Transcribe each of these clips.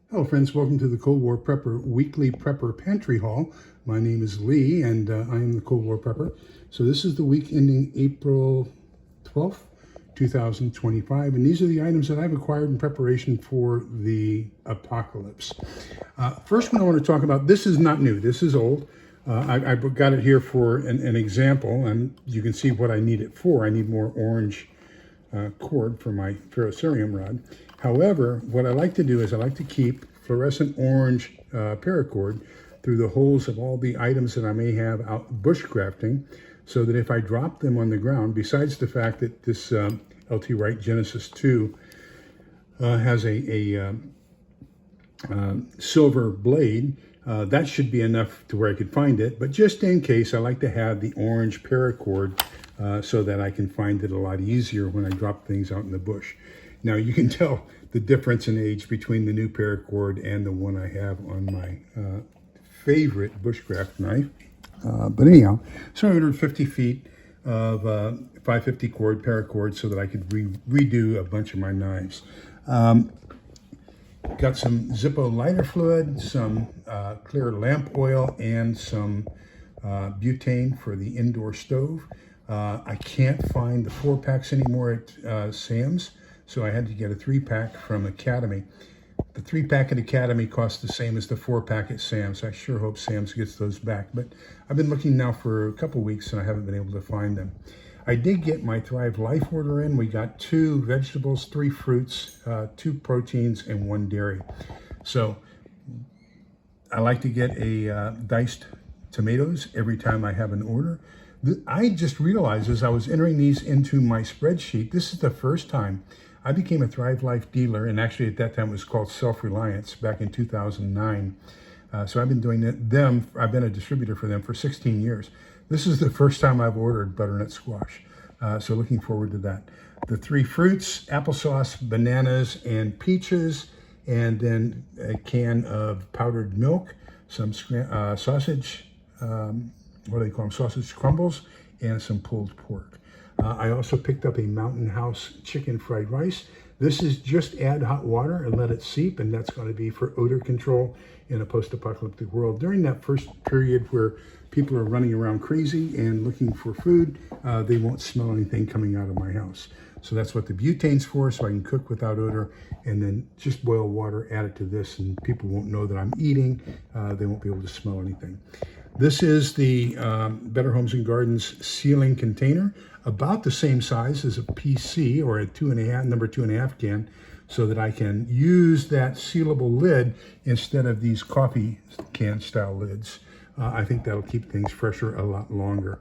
Hello friends, welcome to the Cold War Prepper Weekly Prepper Pantry Haul. My name is Lee and I am the Cold War Prepper. So this is the week ending April 12th, 2025, and these are the items that I've acquired in preparation for the apocalypse. First one I want to talk about, this is not new, this is old. I got it here for an example, and you can see what I need it for. I need more orange cord for my ferrocerium rod. However, what I like to do is I like to keep fluorescent orange paracord through the holes of all the items that I may have out bushcrafting, so that if I drop them on the ground, besides the fact that this LT Wright Genesis 2 has a silver blade, that should be enough to where I could find it. But just in case, I like to have the orange paracord so that I can find it a lot easier when I drop things out in the bush. Now you can tell the difference in age between the new paracord and the one I have on my favorite bushcraft knife. But anyhow, so I ordered 50 feet of 550 cord paracord so that I could redo a bunch of my knives. Got some Zippo lighter fluid, some clear lamp oil, and some butane for the indoor stove. I can't find the 4-packs anymore at Sam's, so I had to get a 3-pack from Academy. The 3-pack at Academy costs the same as the 4-pack at Sam's. I sure hope Sam's gets those back, but I've been looking now for a couple weeks and I haven't been able to find them. I did get my Thrive Life order in. We got 2 vegetables, 3 fruits, 2 proteins, and 1 dairy. So I like to get a diced tomatoes every time I have an order. I just realized as I was entering these into my spreadsheet, this is the first time I became a Thrive Life dealer, and actually at that time it was called Self-Reliance back in 2009. So I've been doing them, I've been a distributor for them for 16 years. This is the first time I've ordered butternut squash. So looking forward to that. The 3 fruits, applesauce, bananas, and peaches, and then a can of powdered milk, some sausage, what do they call them, sausage crumbles, and some pulled pork. I also picked up a Mountain House chicken fried rice. This is just add hot water and let it seep, and that's going to be for odor control in a post-apocalyptic world. During that first period where people are running around crazy and looking for food, they won't smell anything coming out of my house. So that's what the butane's for, so I can cook without odor, and then just boil water, add it to this, and people won't know that I'm eating. They won't be able to smell anything. This is the Better Homes and Gardens sealing container, about the same size as a PC or a number 2.5 can, so that I can use that sealable lid instead of these coffee can style lids. I think that'll keep things fresher a lot longer.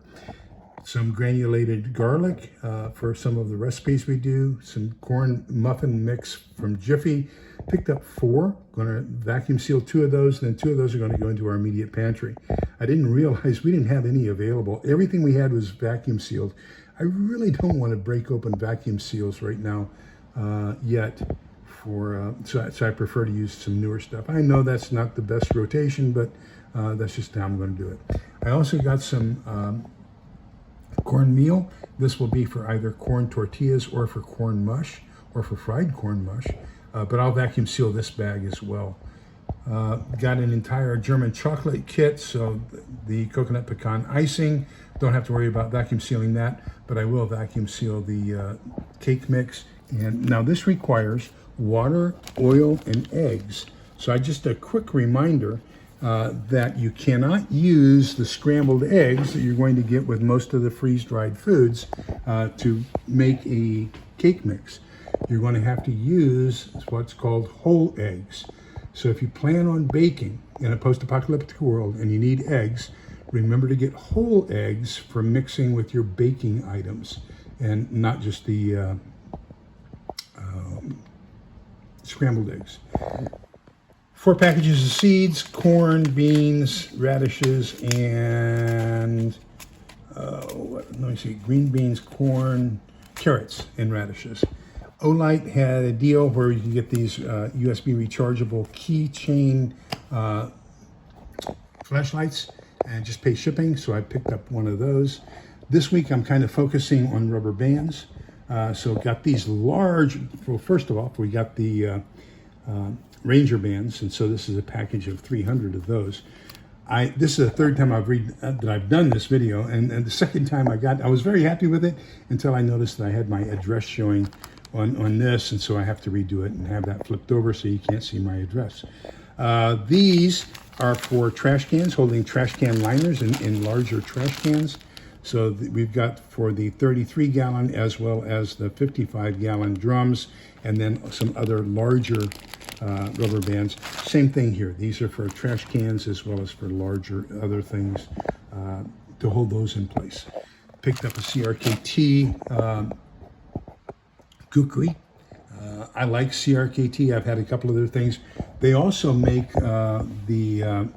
Some granulated garlic for some of the recipes we do. Some corn muffin mix from Jiffy. Picked up 4. Going to vacuum seal 2 of those, and then 2 of those are going to go into our immediate pantry. I didn't realize we didn't have any available. Everything we had was vacuum sealed. I really don't want to break open vacuum seals right now yet. So I prefer to use some newer stuff. I know that's not the best rotation, but that's just how I'm going to do it. I also got some cornmeal. This will be for either corn tortillas or for corn mush or for fried corn mush, but I'll vacuum seal this bag as well. Got an entire German chocolate kit, so the coconut pecan icing, don't have to worry about vacuum sealing that, but I will vacuum seal the cake mix. And now this requires water, oil, and eggs. So just a quick reminder that you cannot use the scrambled eggs that you're going to get with most of the freeze-dried foods to make a cake mix. You're going to have to use what's called whole eggs. So if you plan on baking in a post-apocalyptic world and you need eggs, remember to get whole eggs for mixing with your baking items and not just the scrambled eggs. 4 packages of seeds, corn, beans, radishes, and let me see, green beans, corn, carrots, and radishes. Olight had a deal where you can get these USB rechargeable keychain flashlights and just pay shipping, so I picked up one of those. This week I'm kind of focusing on rubber bands. So got these large, well, first of all, we got the Ranger bands, and so this is a package of 300 of those. This is the third time that I've done this video, and the second time I was very happy with it until I noticed that I had my address showing on this, and so I have to redo it and have that flipped over so you can't see my address. These are for trash cans, holding trash can liners in larger trash cans. So we've got for the 33-gallon as well as the 55-gallon drums, and then some other larger rubber bands. Same thing here. These are for trash cans as well as for larger other things to hold those in place. Picked up a CRKT kukri. I like CRKT. I've had a couple of other things. They also make the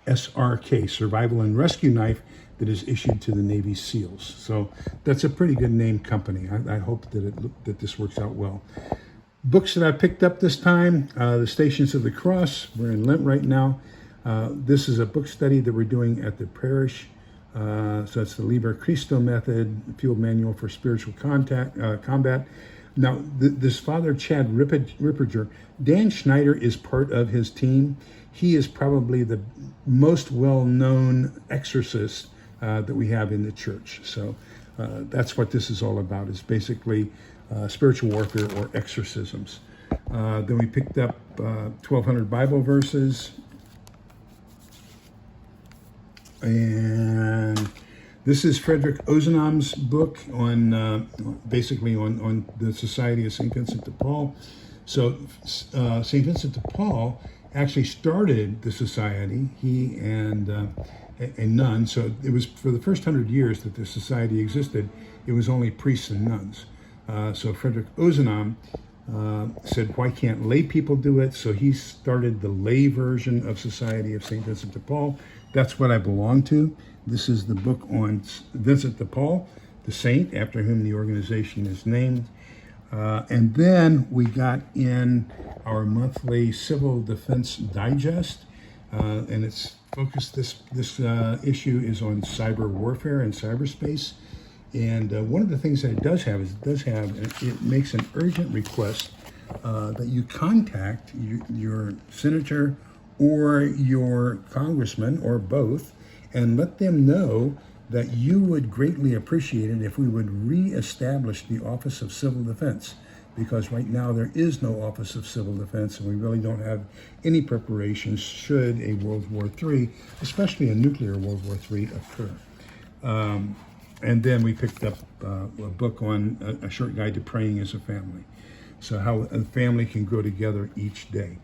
SRK, Survival and Rescue Knife, that is issued to the Navy SEALs. So that's a pretty good name company. I hope that this works out well. Books that I picked up this time, The Stations of the Cross. We're in Lent right now. This is a book study that we're doing at the parish. So it's the Liber Christo method, field manual for spiritual combat. Now, this Father Chad Ripperger, Dan Schneider is part of his team. He is probably the most well-known exorcist that we have in the church. So that's what this is all about, is basically spiritual warfare or exorcisms. Then we picked up 1,200 Bible verses. And this is Frederick Ozanam's book on basically on the Society of St. Vincent de Paul. So St. Vincent de Paul actually started the society, he and a nun. So it was for the first 100 years that the society existed, it was only priests and nuns. So Frederick Ozanam said, why can't lay people do it? So he started the lay version of Society of St. Vincent de Paul. That's what I belong to. This is the book on Vincent de Paul, the saint after whom the organization is named. And then we got in our monthly Civil Defense Digest, and it's focused, this issue is on cyber warfare and cyberspace. And one of the things that it does have is it makes an urgent request that you contact your senator or your congressman or both, and let them know that you would greatly appreciate it if we would reestablish the Office of Civil Defense, because right now there is no Office of Civil Defense, and we really don't have any preparations should a World War III, especially a nuclear World War III, occur. And then we picked up a book on a short guide to praying as a family. So how a family can grow together each day.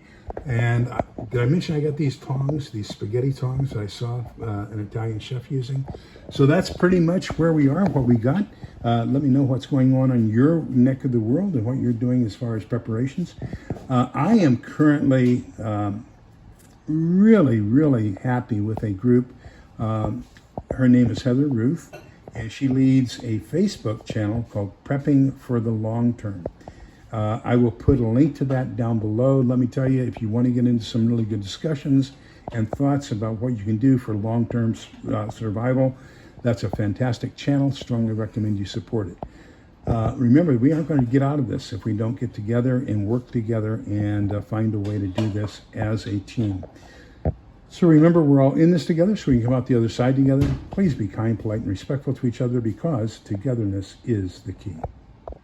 And did I mention I got these tongs, these spaghetti tongs that I saw an Italian chef using? So that's pretty much where we are, what we got. Let me know what's going on in your neck of the world and what you're doing as far as preparations. I am currently really, really happy with a group. Her name is Heather Ruth, and she leads a Facebook channel called Prepping for the Long Term. I will put a link to that down below. Let me tell you, if you want to get into some really good discussions and thoughts about what you can do for long-term survival, that's a fantastic channel. Strongly recommend you support it. Remember, we aren't going to get out of this if we don't get together and work together and find a way to do this as a team. So remember, we're all in this together, so we can come out the other side together. Please be kind, polite, and respectful to each other, because togetherness is the key.